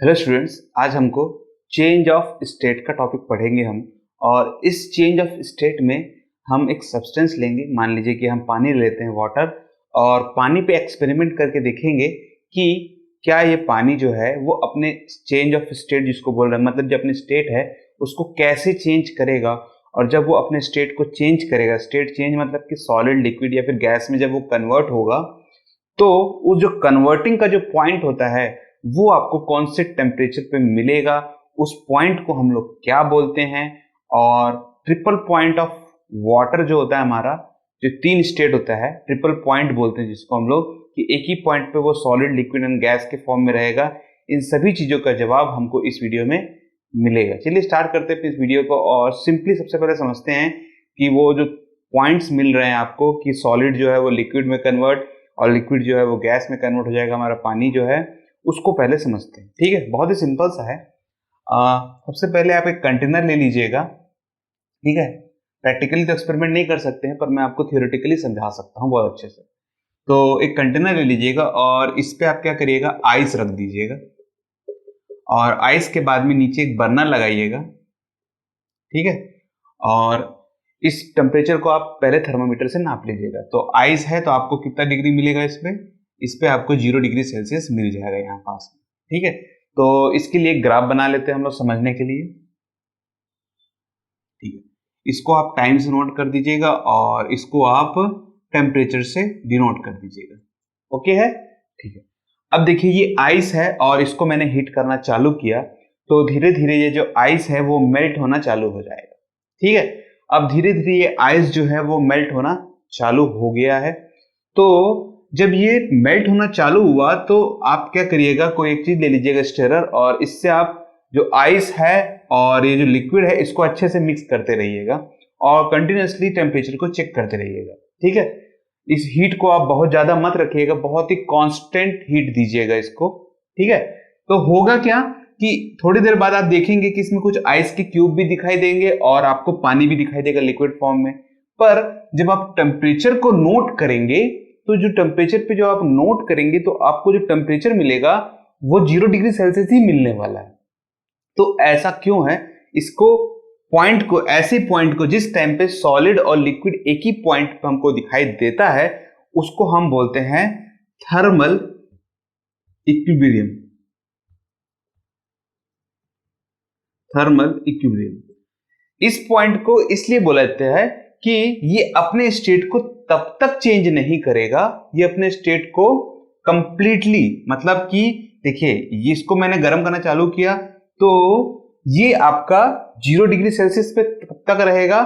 Hello students, आज हमको change of state का टॉपिक पढ़ेंगे हम। और इस चेंज ऑफ स्टेट में हम एक सब्सटेंस लेंगे। मान लीजिए कि हम पानी लेते हैं, वाटर, और पानी पे एक्सपेरिमेंट करके देखेंगे कि क्या ये पानी जो है वो अपने चेंज ऑफ स्टेट जिसको बोल रहे हैं, मतलब जो अपने स्टेट है उसको कैसे चेंज करेगा। और जब वो अपने स्टेट को चेंज करेगा, स्टेट चेंज मतलब कि सॉलिड, लिक्विड या फिर गैस में जब वो कन्वर्ट होगा, तो उस जो कन्वर्टिंग का जो पॉइंट होता है वो आपको कौन से टेम्परेचर पे मिलेगा, उस पॉइंट को हम लोग क्या बोलते हैं। और ट्रिपल पॉइंट ऑफ वाटर जो होता है हमारा, जो तीन स्टेट होता है, ट्रिपल पॉइंट बोलते हैं जिसको हम लोग, कि एक ही पॉइंट पे वो सॉलिड, लिक्विड एंड गैस के फॉर्म में रहेगा। इन सभी चीजों का जवाब हमको इस वीडियो में मिलेगा। चलिए स्टार्ट करते हैं इस वीडियो को और सिंपली सबसे पहले समझते हैं कि वो जो पॉइंट्स मिल रहे हैं आपको कि सॉलिड जो है वो लिक्विड में कन्वर्ट और लिक्विड जो है वो गैस में कन्वर्ट हो जाएगा, हमारा पानी जो है, उसको पहले समझते हैं। ठीक है, बहुत ही सिंपल सा है। सबसे पहले आप एक कंटेनर ले लीजिएगा। ठीक है, प्रैक्टिकली तो एक्सपेरिमेंट नहीं कर सकते हैं, पर मैं आपको थियोरेटिकली समझा सकता हूँ बहुत अच्छे से। तो एक कंटेनर ले लीजिएगा और इस पे आप क्या करिएगा, आइस रख दीजिएगा। और आइस के बाद में नीचे एक बर्नर लगाइएगा। ठीक है, और इस टेम्परेचर को आप पहले थर्मामीटर से नाप लीजिएगा। तो आइस है तो आपको कितना डिग्री मिलेगा इस पे आपको 0 डिग्री सेल्सियस मिल जाएगा यहाँ पास में। ठीक है, तो इसके लिए एक ग्राफ बना लेते हैं हम लोग समझने के लिए। ठीक है, इसको आप टाइम से नोट कर दीजिएगा और इसको आप टेम्परेचर से डिनोट कर दीजिएगा। ओके है, ठीक है। अब देखिए ये आइस है और इसको मैंने हीट करना चालू किया, तो धीरे धीरे ये जो आइस है वो मेल्ट होना चालू हो जाएगा। ठीक है, अब धीरे धीरे ये आइस जो है वो मेल्ट होना चालू हो गया है। तो जब ये मेल्ट होना चालू हुआ तो आप क्या करिएगा, कोई एक चीज ले लीजिएगा, स्टेरर, और इससे आप जो आइस है और ये जो लिक्विड है इसको अच्छे से मिक्स करते रहिएगा और कंटिन्यूअसली टेम्परेचर को चेक करते रहिएगा। ठीक है, इस हीट को आप बहुत ज्यादा मत रखिएगा, बहुत ही कांस्टेंट हीट दीजिएगा इसको। ठीक है, तो होगा क्या कि थोड़ी देर बाद आप देखेंगे कि इसमें कुछ आइस के क्यूब भी दिखाई देंगे और आपको पानी भी दिखाई देगा लिक्विड फॉर्म में। पर जब आप टेम्परेचर को नोट करेंगे तो जो टेम्परेचर पे जो आप नोट करेंगे तो आपको जो टेम्परेचर मिलेगा वो 0 डिग्री सेल्सियस ही मिलने वाला है। तो ऐसा क्यों है, इसको पॉइंट को, ऐसे पॉइंट को जिस टाइम पे सॉलिड और लिक्विड एक ही पॉइंट पे हमको दिखाई देता है उसको हम बोलते हैं थर्मल इक्विलिब्रियम। थर्मल इक्विलिब्रियम इस पॉइंट को इसलिए बोला जाता है कि ये अपने स्टेट को तब तक चेंज नहीं करेगा, ये अपने स्टेट को कंप्लीटली, मतलब कि देखिए ये इसको मैंने गर्म करना चालू किया तो ये आपका 0 डिग्री सेल्सियस पे कब तक रहेगा,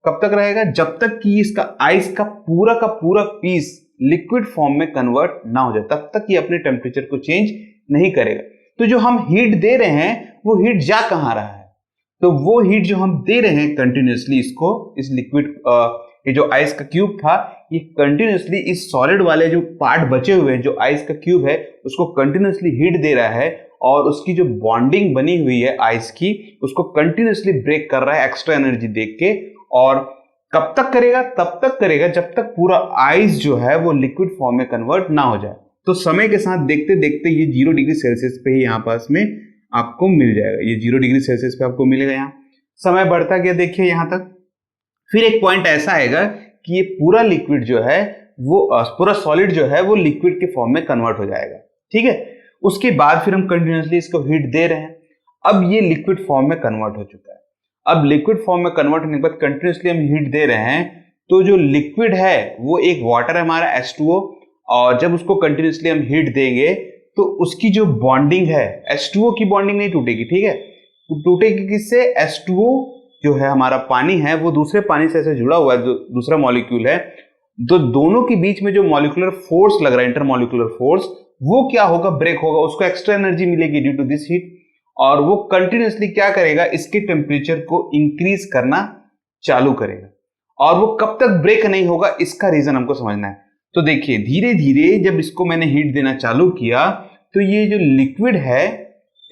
कब तक रहेगा, जब तक कि इसका आइस का पूरा पीस लिक्विड फॉर्म में कन्वर्ट ना हो जाए, तब तक ये अपने टेम्परेचर को चेंज नहीं करेगा। तो जो हम हीट दे रहे हैं वो हीट जा कहां रहा है, तो वो हीट जो हम दे रहे हैं कंटिन्यूअसली इसको, इस लिक्विड, ये जो आइस का क्यूब था ये कंटिन्यूअसली इस सॉलिड वाले जो पार्ट बचे हुए हैं, जो आइस का क्यूब है उसको कंटिन्यूअसली हीट दे रहा है और उसकी जो बॉन्डिंग बनी हुई है आइस की उसको कंटिन्यूअसली ब्रेक कर रहा है एक्स्ट्रा एनर्जी देख के। और कब तक करेगा, तब तक करेगा जब तक पूरा आइस जो है वो लिक्विड फॉर्म में कन्वर्ट ना हो जाए। तो समय के साथ देखते देखते ये 0 डिग्री सेल्सियस पे ही यहाँ पास में आपको मिल जाएगा, ये 0 डिग्री सेल्सियस पे आपको मिलेगा। यहाँ समय बढ़ता गया, देखिए यहाँ तक। फिर एक पॉइंट ऐसा आएगा कि ये पूरा लिक्विड जो है वो, पूरा सॉलिड जो है वो लिक्विड के फॉर्म में कन्वर्ट हो जाएगा। ठीक है, उसके बाद फिर हम कंटिन्यूअसली इसको हीट दे रहे हैं। अब ये लिक्विड फॉर्म में कन्वर्ट हो चुका है। अब लिक्विड फॉर्म में कन्वर्ट होने के बाद कंटिन्यूअसली हम हीट दे रहे हैं, तो जो लिक्विड है वो एक वाटर है हमारा H2O, और जब उसको कंटिन्यूअसली हम हीट देंगे तो उसकी जो बॉन्डिंग है, H2O की बॉन्डिंग नहीं टूटेगी। ठीक है, तो टूटेगी किससे, H2O जो है हमारा पानी है वो दूसरे पानी से ऐसे जुड़ा हुआ है, जो दूसरा मॉलिक्यूल है, तो दोनों के बीच में जो मॉलिक्यूलर फोर्स लग रहा है, इंटरमॉलिक्यूलर फोर्स, वो क्या होगा, ब्रेक होगा, उसको एक्स्ट्रा एनर्जी मिलेगी ड्यू टू दिस हीट, और वो कंटिन्यूअसली क्या करेगा, इसके टेम्परेचर को इंक्रीज करना चालू करेगा। और वो कब तक ब्रेक नहीं होगा इसका रीजन हमको समझना है। तो देखिए धीरे धीरे जब इसको मैंने हीट देना चालू किया तो ये जो लिक्विड है,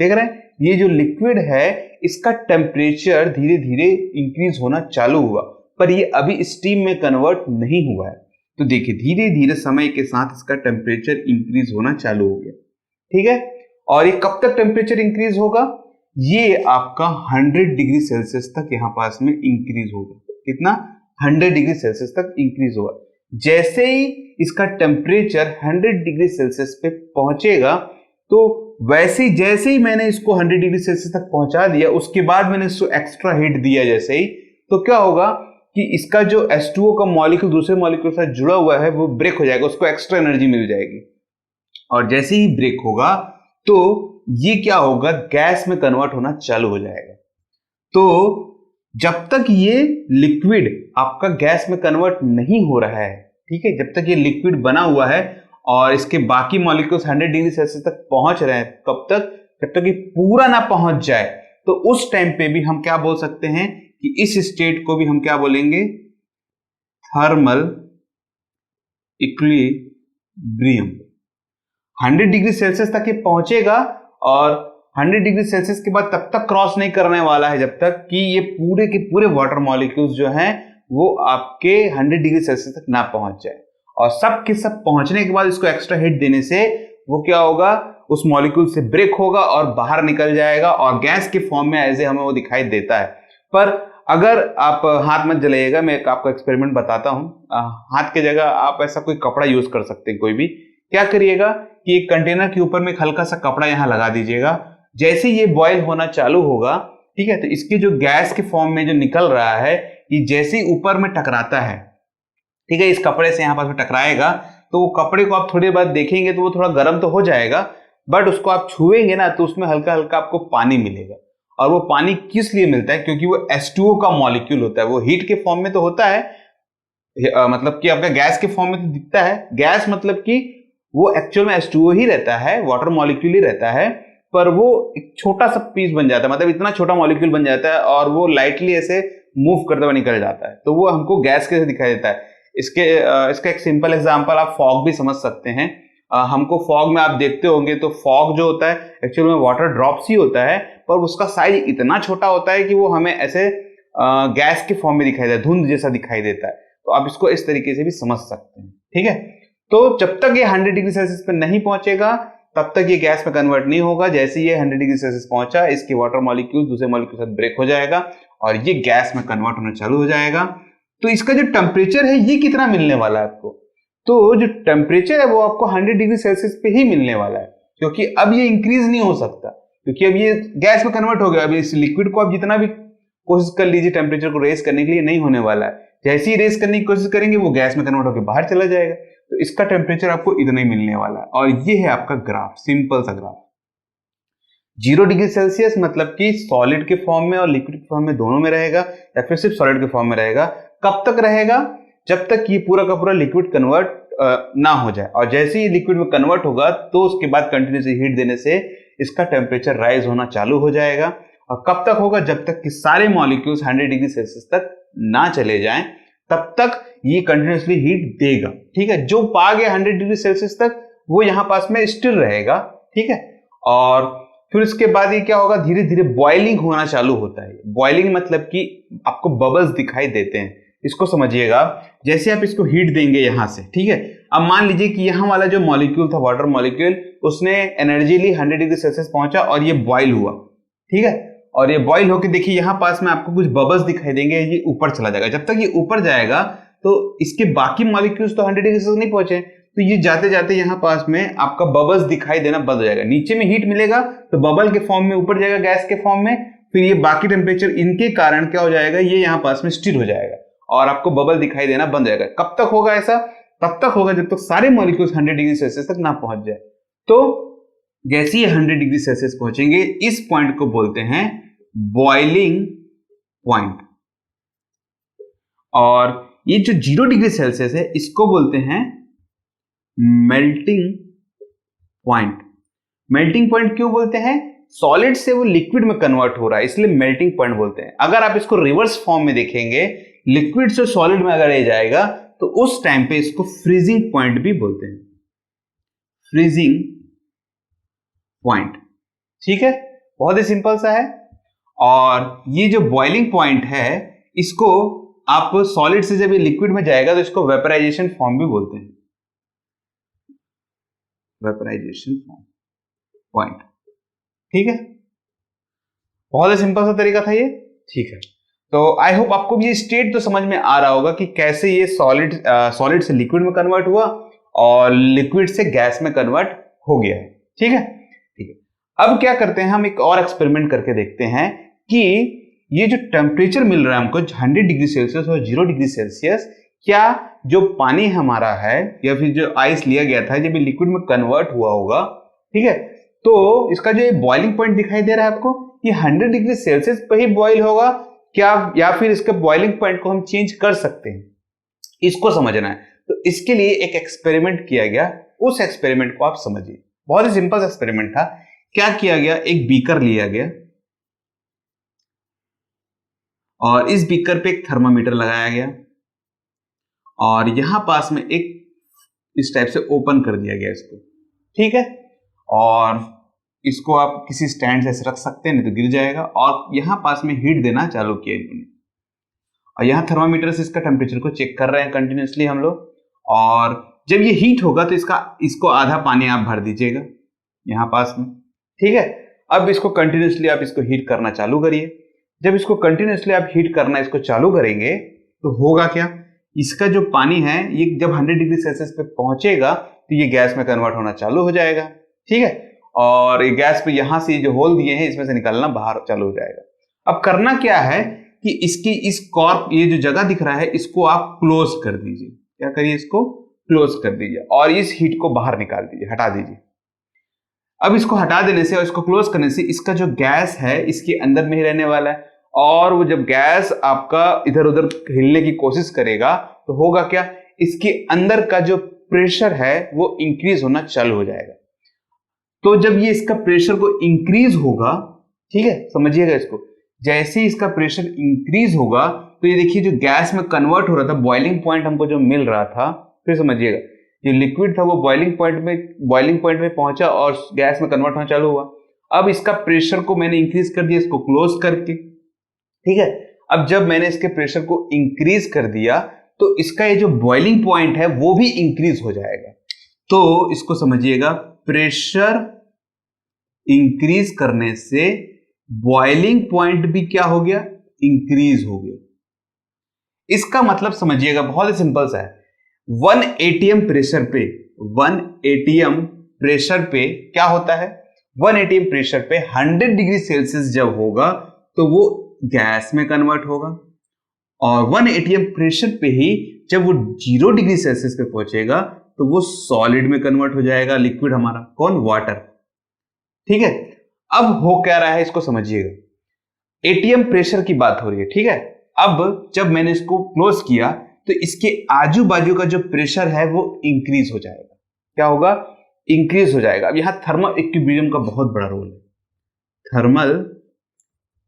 देख रहे हैं, ये जो लिक्विड है इसका टेम्परेचर धीरे धीरे इंक्रीज होना चालू हुआ, पर ये अभी स्टीम में कन्वर्ट नहीं हुआ है। तो देखिए धीरे धीरे समय के साथ इसका टेम्परेचर इंक्रीज होना चालू हो गया। ठीक है, और ये कब तक टेम्परेचर इंक्रीज होगा, ये आपका 100 डिग्री सेल्सियस तक यहाँ पास में इंक्रीज होगा। कितना? 100 डिग्री सेल्सियस तक इंक्रीज होगा। जैसे ही इसका टेम्परेचर 100 डिग्री सेल्सियस पे पहुंचेगा, तो वैसे ही जैसे ही मैंने इसको 100 डिग्री सेल्सियस तक पहुंचा दिया, उसके बाद मैंने इसको एक्स्ट्रा हीट दिया जैसे ही, तो क्या होगा कि इसका जो H2O का मॉलिक्यूल दूसरे मॉलिक्यूल के साथ जुड़ा हुआ है वो ब्रेक हो जाएगा, उसको एक्स्ट्रा एनर्जी मिल जाएगी। और जैसे ही ब्रेक होगा तो ये क्या होगा, गैस में कन्वर्ट होना चालू हो जाएगा। तो जब तक ये लिक्विड आपका गैस में कन्वर्ट नहीं हो रहा है, ठीक है, जब तक ये लिक्विड बना हुआ है और इसके बाकी मॉलिक्यूल्स 100 डिग्री सेल्सियस तक पहुंच रहे हैं, कब तक? जब तक ये पूरा ना पहुंच जाए। तो उस टाइम पे भी हम क्या बोल सकते हैं कि इस स्टेट को भी हम क्या बोलेंगे? Thermal equilibrium. 100 डिग्री सेल्सियस तक ये पहुंचेगा और 100 डिग्री सेल्सियस के बाद तब तक क्रॉस नहीं करने वाला है जब तक कि ये पूरे के पूरे वाटर मॉलिक्यूल्स जो हैं वो आपके 100 डिग्री सेल्सियस तक ना पहुंच जाए। और सब के सब पहुंचने के बाद इसको एक्स्ट्रा हीट देने से वो क्या होगा, उस मॉलिक्यूल से ब्रेक होगा और बाहर निकल जाएगा और गैस के फॉर्म में ऐसे हमें वो दिखाई देता है। पर अगर आप हाथ मत जलाइएगा, मैं आपको एक्सपेरिमेंट बताता हूं। हाथ की जगह आप ऐसा कोई कपड़ा यूज कर सकते हैं। कोई भी क्या करिएगा कि एक कंटेनर के ऊपर में एक हल्का सा कपड़ा यहां लगा दीजिएगा। जैसे ये बॉयल होना चालू होगा, ठीक है, तो इसके जो गैस के फॉर्म में जो निकल रहा है, ये जैसे ही ऊपर में टकराता है, ठीक है, इस कपड़े से यहां पास में टकराएगा, तो वो कपड़े को आप थोड़ी देर बाद देखेंगे तो वो थोड़ा गर्म तो हो जाएगा, बट उसको आप छुएंगे ना तो उसमें हल्का हल्का आपको पानी मिलेगा। और वो पानी किस लिए मिलता है? क्योंकि वो H2O का मॉलिक्यूल होता है। वो हीट के फॉर्म में तो होता है, मतलब कि आपका गैस के फॉर्म में तो दिखता है। गैस मतलब कि वो एक्चुअल में H2O ही रहता है, वाटर मॉलिक्यूल ही रहता है, पर वो एक छोटा सा पीस बन जाता है, मतलब इतना छोटा मॉलिक्यूल बन जाता है और वो लाइटली ऐसे मूव करते हुए निकल जाता है, तो वो हमको गैस के दिखाई देता है। इसका एक सिंपल एग्जांपल आप फॉग भी समझ सकते हैं। हमको फॉग में आप देखते होंगे तो फॉग जो होता है एक्चुअल में वाटर ड्रॉप्स ही होता है, पर उसका साइज इतना छोटा होता है कि वो हमें ऐसे गैस के फॉर्म में दिखाई देता है, धुंध जैसा दिखाई देता है। तो आप इसको इस तरीके से भी समझ सकते हैं, ठीक है। तो जब तक ये 100 डिग्री सेल्सियस पर नहीं पहुंचेगा तब तक ये गैस में कन्वर्ट नहीं होगा। जैसे ये 100 डिग्री सेल्सियस पहुंचा, इसके वाटर मॉलिक्यूल दूसरे मॉलिक्यूल के साथ ब्रेक हो जाएगा और ये गैस में कन्वर्ट होना चालू हो जाएगा। तो इसका जो टेम्परेचर है ये कितना मिलने वाला है आपको? तो जो टेम्परेचर है वो आपको 100 डिग्री सेल्सियस पे ही मिलने वाला है, क्योंकि अब ये इंक्रीज नहीं हो सकता, क्योंकि अब ये गैस में कन्वर्ट हो गया। अब इस लिक्विड को आप जितना भी कोशिश कर लीजिए टेम्परेचर को रेस करने के लिए, नहीं होने वाला है। जैसे ही रेस करने की कोशिश करेंगे वो गैस में कन्वर्ट होकर बाहर चला जाएगा। तो इसका टेम्परेचर आपको इतना ही मिलने वाला है। और ये है आपका ग्राफ, सिंपल सा ग्राफ। 0 डिग्री सेल्सियस मतलब कि सॉलिड के फॉर्म में और लिक्विड के फॉर्म में दोनों में रहेगा, या फिर सिर्फ सॉलिड के फॉर्म में रहेगा। कब तक रहेगा? जब तक ये पूरा का पूरा लिक्विड कन्वर्ट ना हो जाए। और जैसे ही लिक्विड में कन्वर्ट होगा तो उसके बाद कंटिन्यूसली हीट देने से इसका टेम्परेचर राइज होना चालू हो जाएगा। और कब तक होगा? जब तक कि सारे मॉलिक्यूल्स 100 डिग्री सेल्सियस तक ना चले जाएं, तब तक ये कंटिन्यूसली हीट देगा, ठीक है। जो पा गया 100 डिग्री सेल्सियस तक वो यहां पास में स्टिर रहेगा, ठीक है। और फिर उसके बाद ये क्या होगा, धीरे धीरे बॉइलिंग होना चालू होता है। बॉइलिंग मतलब कि आपको बबल्स दिखाई देते हैं, इसको समझिएगा। जैसे आप इसको हीट देंगे यहां से, ठीक है। अब मान लीजिए कि यहां वाला जो मॉलिक्यूल था, वाटर मॉलिक्यूल, उसने एनर्जी ली, 100 डिग्री सेल्सियस पहुंचा और ये बॉइल हुआ, ठीक है। और ये बॉइल होकर देखिए यहां पास में आपको कुछ बबल्स दिखाई देंगे, ये ऊपर चला जाएगा। जब तक ये ऊपर जाएगा तो इसके बाकी मॉलिक्यूल्स तो 100 डिग्री सेल्सियस नहीं पहुंचे, तो ये जाते जाते यहां पास में आपका बबल्स दिखाई देना बंद हो जाएगा। नीचे में हीट मिलेगा तो बबल के फॉर्म में ऊपर जाएगा, गैस के फॉर्म में। फिर ये बाकी टेम्परेचर इनके कारण क्या हो जाएगा, ये यहां पास में स्थिर हो जाएगा और आपको बबल दिखाई देना बंद हो जाएगा। कब तक होगा ऐसा? तब तक होगा जब तक सारे मॉलिक्यूल्स 100 डिग्री सेल्सियस तक ना पहुंच जाए। तो जैसे ही 100 डिग्री सेल्सियस पहुंचेंगे, इस पॉइंट को बोलते हैं बॉइलिंग पॉइंट। और ये जो 0 डिग्री सेल्सियस है इसको बोलते हैं मेल्टिंग पॉइंट। मेल्टिंग पॉइंट क्यों बोलते हैं? सॉलिड से वो लिक्विड में कन्वर्ट हो रहा है, इसलिए मेल्टिंग पॉइंट बोलते हैं। अगर आप इसको रिवर्स फॉर्म में देखेंगे, लिक्विड से सॉलिड में अगर ये जाएगा तो उस टाइम पे इसको फ्रीजिंग पॉइंट भी बोलते हैं, फ्रीजिंग पॉइंट, ठीक है। बहुत ही सिंपल सा है। और ये जो बॉइलिंग पॉइंट है, इसको आप सॉलिड से जब ये लिक्विड में जाएगा तो इसको वेपराइजेशन फॉर्म भी बोलते हैं, वेपराइजेशन फॉर्म पॉइंट। ठीक है, बहुत ही सिंपल सा तरीका था ये। ठीक है, तो आई होप आपको ये स्टेट तो समझ में आ रहा होगा कि कैसे ये सॉलिड से लिक्विड में कन्वर्ट हुआ और लिक्विड से गैस में कन्वर्ट हो गया है। ठीक है, ठीक है। अब क्या करते हैं, हम एक और एक्सपेरिमेंट करके देखते हैं कि ये जो टेम्परेचर मिल रहा है हमको 100 डिग्री सेल्सियस और 0 डिग्री सेल्सियस, क्या जो पानी हमारा है या फिर जो आइस लिया गया था जब ये लिक्विड में कन्वर्ट हुआ होगा, ठीक है, तो इसका जो ये बॉइलिंग पॉइंट दिखाई दे रहा है आपको, ये 100 डिग्री सेल्सियस पे ही बॉइल होगा क्या, या फिर इसके बॉइलिंग पॉइंट को हम चेंज कर सकते हैं, इसको समझना है। तो इसके लिए एक एक्सपेरिमेंट किया गया, उस एक्सपेरिमेंट को आप समझिए। बहुत ही सिंपल एक्सपेरिमेंट था। क्या किया गया, एक बीकर लिया गया और इस बीकर पे एक थर्मामीटर लगाया गया और यहां पास में एक इस टाइप से ओपन कर दिया गया इसको। ठीक है, और इसको आप किसी स्टैंड से ऐसे रख सकते हैं, नहीं तो गिर जाएगा। और यहां पास में हीट देना चालू किया इन्होंने और यहां थर्मामीटर से इसका टेम्परेचर को चेक कर रहे हैं कंटिन्यूसली हम लोग। और जब ये हीट होगा तो इसको आधा पानी आप भर दीजिएगा यहां पास में। ठीक है, अब इसको कंटिन्यूसली आप इसको हीट करना चालू करिए। जब इसको कंटिन्यूसली आप हीट करना इसको चालू करेंगे तो होगा क्या, इसका जो पानी है ये जब 100 डिग्री सेल्सियस पे पहुंचेगा तो ये गैस में कन्वर्ट होना चालू हो जाएगा। ठीक है, और ये गैस पे यहां से जो होल दिए हैं इसमें से निकलना बाहर चालू हो जाएगा। अब करना क्या है कि इसकी इस कॉर्क, ये जो जगह दिख रहा है इसको आप क्लोज कर दीजिए। क्या करिए, इसको क्लोज कर दीजिए और इस हीट को बाहर निकाल दीजिए, हटा दीजिए। अब इसको हटा देने से और इसको क्लोज करने से इसका जो गैस है इसके अंदर में ही रहने वाला है और वो जब गैस आपका इधर उधर हिलने की कोशिश करेगा तो होगा क्या, इसके अंदर का जो प्रेशर है वो इंक्रीज होना चालू हो जाएगा। तो जब ये इसका प्रेशर को इंक्रीज होगा, ठीक है, समझिएगा इसको, जैसे ही इसका प्रेशर इंक्रीज होगा तो ये देखिए जो गैस में कन्वर्ट हो रहा था, बॉइलिंग पॉइंट हमको जो मिल रहा था, फिर समझिएगा ये लिक्विड था वो बॉइलिंग पॉइंट में पहुंचा और गैस में कन्वर्ट होना चालू हुआ। अब इसका प्रेशर को मैंने इंक्रीज कर दिया इसको क्लोज करके। ठीक है, अब जब मैंने इसके प्रेशर को इंक्रीज कर दिया तो इसका ये जो बॉइलिंग पॉइंट है वो भी इंक्रीज हो जाएगा। तो इसको समझिएगा, प्रेशर इंक्रीज करने से बॉइलिंग पॉइंट भी क्या हो गया, इंक्रीज हो गया। इसका मतलब समझिएगा, बहुत ही सिंपल सा है। 1 atm प्रेशर पे 1 atm प्रेशर पे क्या होता है, 1 atm प्रेशर पे 100 डिग्री सेल्सियस जब होगा तो वो गैस में कन्वर्ट होगा और 1 atm प्रेशर पे ही जब वो 0 डिग्री सेल्सियस पे पहुंचेगा तो वो सॉलिड में कन्वर्ट हो जाएगा, लिक्विड हमारा कौन, वाटर। ठीक है, अब हो क्या रहा है इसको समझिएगा। एटीएम प्रेशर की बात हो रही है, ठीक है। अब जब मैंने इसको क्लोज किया तो इसके आजू बाजू का जो प्रेशर है वो इंक्रीज हो जाएगा। क्या होगा, इंक्रीज हो जाएगा। अब यहां थर्मल इक्विलिब्रियम का बहुत बड़ा रोल है, थर्मल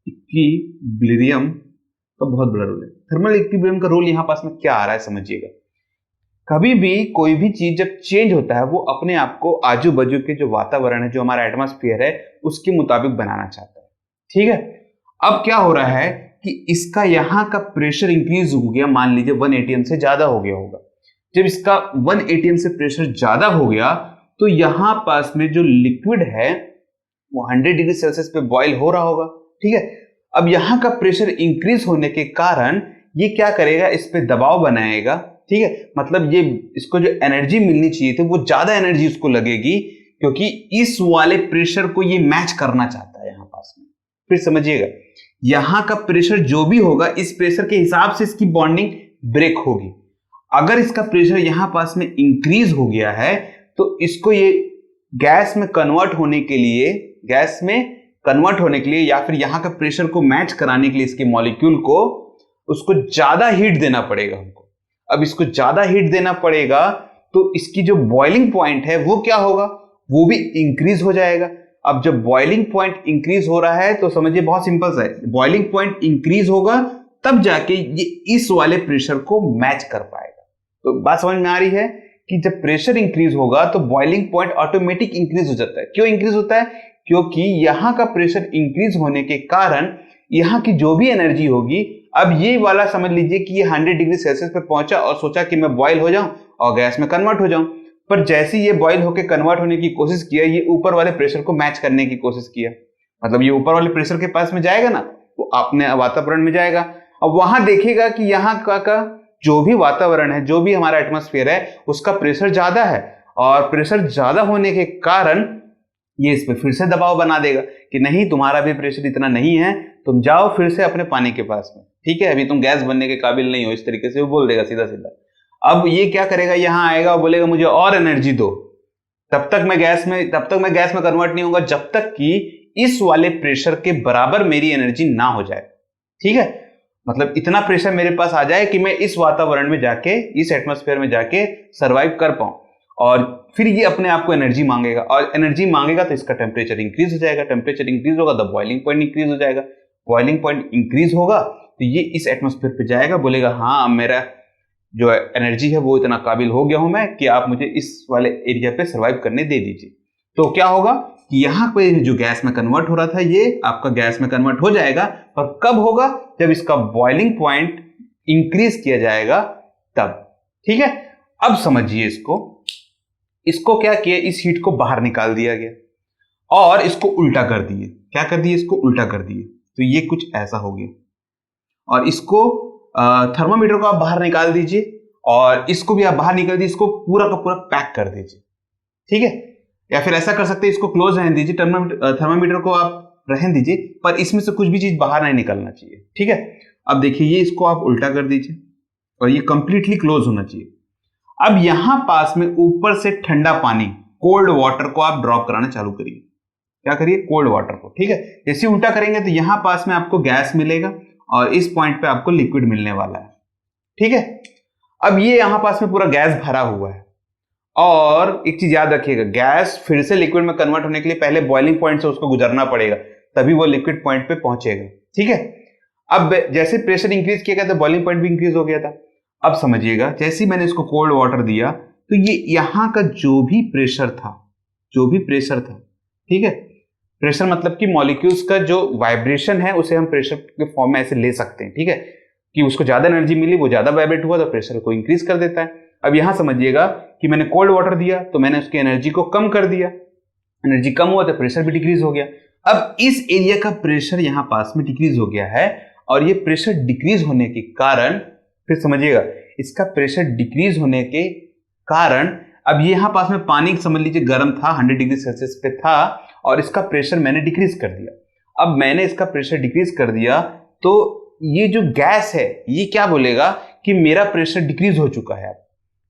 इक्विलिब्रियम का बहुत बड़ा रोल है। थर्मल इक्विलिब्रियम का रोल यहां पास में क्या आ रहा है समझिएगा। कभी भी कोई भी चीज जब चेंज होता है वो अपने आप को आजू बाजू के जो वातावरण है, जो हमारा एटमॉस्फेयर है, उसके मुताबिक बनाना चाहता है। ठीक है, अब क्या हो रहा है कि इसका यहां का प्रेशर इंक्रीज हो गया, मान लीजिए 1 atm से ज्यादा हो गया होगा। जब इसका 1 atm से प्रेशर ज्यादा हो गया तो यहां पास में जो लिक्विड है वो 100 डिग्री सेल्सियस पे बॉईल हो रहा होगा। ठीक है, अब यहां का प्रेशर इंक्रीज होने के कारण ये क्या करेगा, इस पे दबाव बनाएगा। ठीक है, मतलब ये इसको जो एनर्जी मिलनी चाहिए थी वो ज्यादा एनर्जी उसको लगेगी, क्योंकि इस वाले प्रेशर को ये मैच करना चाहता है यहां पास में। फिर समझिएगा, यहां का प्रेशर जो भी होगा इस प्रेशर के हिसाब से इसकी बॉन्डिंग ब्रेक होगी। अगर इसका प्रेशर यहां पास में इंक्रीज हो गया है तो इसको ये गैस में कन्वर्ट होने के लिए या फिर यहां का प्रेशर को मैच कराने के लिए इसके मॉलिक्यूल को उसको ज्यादा हीट देना पड़ेगा हमको। अब इसको ज्यादा हीट देना पड़ेगा तो इसकी जो बॉइलिंग पॉइंट है वो क्या होगा, वो भी इंक्रीज हो जाएगा। अब जब बॉइलिंग पॉइंट इंक्रीज हो रहा है तो समझिए बहुत सिंपल सा है, बॉइलिंग पॉइंट इंक्रीज होगा तब जाके ये इस वाले प्रेशर को मैच कर पाएगा। तो बात समझ में आ रही है कि जब प्रेशर इंक्रीज होगा तो बॉइलिंग पॉइंट ऑटोमेटिक इंक्रीज हो जाता है। क्यों इंक्रीज होता है, क्योंकि यहां का प्रेशर इंक्रीज होने के कारण यहां की जो भी एनर्जी होगी, अब ये वाला समझ लीजिए कि ये 100 डिग्री सेल्सियस पे पहुंचा और सोचा कि मैं बॉयल हो जाऊं और गैस में कन्वर्ट हो जाऊं, पर जैसे ये बॉयल होकर कन्वर्ट होने की कोशिश किया, ये ऊपर वाले प्रेशर को मैच करने की कोशिश किया। मतलब ये ऊपर वाले प्रेशर के पास में जाएगा ना, वो अपने वातावरण में जाएगा। अब वहां देखेगा कि यहाँ का जो भी वातावरण है, जो भी हमारा एटमॉस्फेयर है, उसका प्रेशर ज्यादा है, और प्रेशर ज्यादा होने के कारण ये इस पे फिर से दबाव बना देगा कि नहीं, तुम्हारा भी प्रेशर इतना नहीं है, तुम जाओ फिर से अपने पानी के पास में, ठीक है, अभी तुम गैस बनने के काबिल नहीं हो, इस तरीके से वो बोल देगा सीधा सीधा। अब ये क्या करेगा, यहाँ आएगा और बोलेगा मुझे और एनर्जी दो, तब तक मैं गैस में कन्वर्ट नहीं होगा जब तक कि इस वाले प्रेशर के बराबर मेरी एनर्जी ना हो जाए। ठीक है, मतलब इतना प्रेशर मेरे पास आ जाए कि मैं इस वातावरण में जाके, इस एटमॉस्फेयर में जाके सरवाइव कर पाऊं, और फिर ये अपने आप को एनर्जी मांगेगा, और एनर्जी मांगेगा तो इसका टेम्परेचर इंक्रीज हो जाएगा, टेम्परेचर इंक्रीज होगा तो बॉइलिंग पॉइंट इंक्रीज हो जाएगा, बॉइलिंग पॉइंट इंक्रीज होगा तो ये इस एटमॉस्फेयर पे जाएगा, बोलेगा हाँ मेरा जो एनर्जी है वो इतना काबिल हो गया हूं मैं कि आप मुझे इस वाले एरिया पे सर्वाइव करने दे दीजिए। तो क्या होगा कि यहाँ पे जो गैस में कन्वर्ट हो रहा था ये आपका गैस में कन्वर्ट हो जाएगा, पर कब होगा, जब इसका बॉइलिंग पॉइंट इंक्रीज किया जाएगा तब। ठीक है, अब समझिए इसको क्या किया, इस हीट को बाहर निकाल दिया गया और इसको उल्टा कर दिए। क्या कर दिए, इसको उल्टा कर दिए, तो ये कुछ ऐसा हो गया। और इसको थर्मामीटर को आप बाहर निकाल दीजिए, और इसको भी आप बाहर निकाल दीजिए, इसको पूरा का पूरा पैक कर दीजिए। ठीक है, या फिर ऐसा कर सकते हैं, इसको क्लोज रहने दीजिए, थर्मामीटर को आप रहने दीजिए, पर इसमें से कुछ भी चीज बाहर नहीं निकलना चाहिए। ठीक है, अब देखिए ये इसको आप उल्टा कर दीजिए और ये कंप्लीटली क्लोज होना चाहिए। अब यहां पास में ऊपर से ठंडा पानी, कोल्ड वाटर को आप ड्रॉप कराना चालू करिए। क्या करिए, कोल्ड वाटर को। ठीक है, जैसे उल्टा करेंगे तो यहां पास में आपको गैस मिलेगा और इस पॉइंट पे आपको लिक्विड मिलने वाला है। ठीक है, अब ये यहां पास में पूरा गैस भरा हुआ है, और एक चीज याद रखिएगा, गैस फिर से लिक्विड में कन्वर्ट होने के लिए पहले बॉइलिंग पॉइंट से उसको गुजरना पड़ेगा, तभी वो लिक्विड पॉइंट पे पहुंचेगा। ठीक है, अब जैसे प्रेशर इंक्रीज किया गया तो बॉइलिंग पॉइंट भी इंक्रीज हो गया था। अब समझिएगा, जैसे ही मैंने इसको कोल्ड वाटर दिया तो ये यहां का जो भी प्रेशर था, ठीक है, प्रेशर मतलब कि मॉलिक्यूल्स का जो वाइब्रेशन है उसे हम प्रेशर के फॉर्म में ऐसे ले सकते हैं। ठीक है, कि उसको ज्यादा एनर्जी मिली, वो ज्यादा वाइब्रेट हुआ तो प्रेशर को इंक्रीज कर देता है। अब यहां समझिएगा कि मैंने कोल्ड वाटर दिया तो मैंने उसकी एनर्जी को कम कर दिया, एनर्जी कम हुआ तो प्रेशर भी डिक्रीज हो गया। अब इस एरिया का प्रेशर यहां पास में डिक्रीज हो गया है, और ये प्रेशर डिक्रीज होने के कारण, फिर समझिएगा, इसका प्रेशर डिक्रीज होने के कारण अब ये यहां पास में पानी समझ लीजिए गर्म था, 100 डिग्री सेल्सियस पे था, और इसका प्रेशर मैंने डिक्रीज कर दिया। अब मैंने इसका प्रेशर डिक्रीज कर दिया तो ये जो गैस है ये क्या बोलेगा कि मेरा प्रेशर डिक्रीज हो चुका है। अब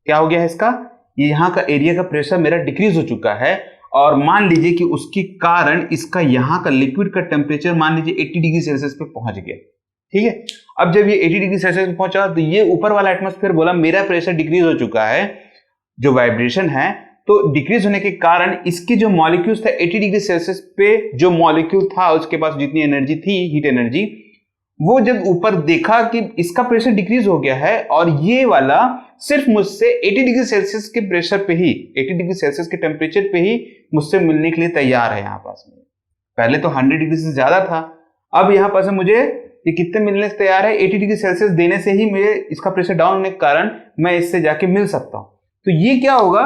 क्या हो गया है इसका, ये यहाँ का एरिया का प्रेशर मेरा डिक्रीज हो चुका है, और मान लीजिए कि उसके कारण इसका यहाँ का लिक्विड का टेम्परेचर मान लीजिए 80 डिग्री सेल्सियस पे पहुंच गया। ठीक है, अब जब ये 80 डिग्री सेल्सियस पे पहुंचा तो ये ऊपर वाला एटमॉस्फेयर बोला मेरा प्रेशर डिक्रीज हो चुका है, जो वाइब्रेशन है, तो डिक्रीज होने के कारण इसके जो मॉलिक्यूल्स था 80 डिग्री सेल्सियस पे जो मॉलिक्यूल था उसके पास जितनी एनर्जी थी, हीट एनर्जी, वो जब ऊपर देखा कि इसका प्रेशर डिक्रीज हो गया है और ये वाला सिर्फ मुझसे 80 डिग्री सेल्सियस के प्रेशर पे ही, 80 डिग्री सेल्सियस के टेम्परेचर पे ही मुझसे मिलने के लिए तैयार है। यहाँ पास में पहले तो 100 डिग्री से ज्यादा था, अब यहाँ पास में मुझे ये कितने मिलने से तैयार है, 80 डिग्री सेल्सियस देने से ही मेरे इसका प्रेशर डाउन होने के कारण मैं इससे जाके मिल सकता हूं। तो ये क्या होगा,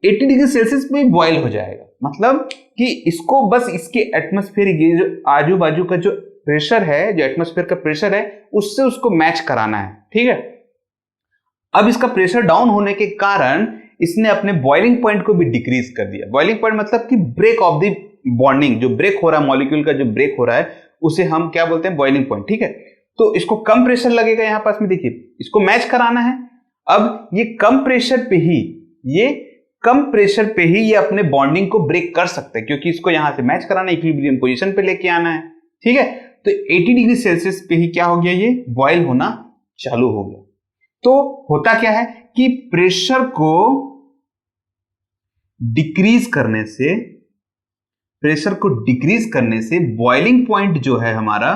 80 डिग्री सेल्सियस पे बॉयल हो जाएगा, मतलब कि इसको बस इसके एटमॉस्फेयर, ये जो आजू बाजू का जो प्रेशर है, जो एटमॉस्फेयर का प्रेशर है, उससे उसको मैच कराना है। ठीक है, अब इसका प्रेशर डाउन होने के कारण इसने अपने बॉइलिंग पॉइंट को भी डिक्रीज कर दिया। बॉइलिंग पॉइंट मतलब कि ब्रेक ऑफ द बॉन्डिंग, जो ब्रेक हो रहा है, मॉलिक्यूल का जो ब्रेक हो रहा है उसे हम क्या बोलते हैं, बॉइलिंग पॉइंट। ठीक है, तो इसको कम प्रेशर लगेगा यहाँ पास में, देखिए इसको मैच कराना है। अब ये कम प्रेशर पे ही ये अपने बॉन्डिंग को ब्रेक कर सकते हैं, क्योंकि इसको यहां से मैच कराना है, इक्विलिब्रियम पोजीशन पे लेके आना है। ठीक है, तो 80 डिग्री सेल्सियस पे ही क्या हो गया, ये बॉयल होना चालू हो गया। तो होता क्या है कि प्रेशर को डिक्रीज करने से बॉइलिंग पॉइंट जो है हमारा,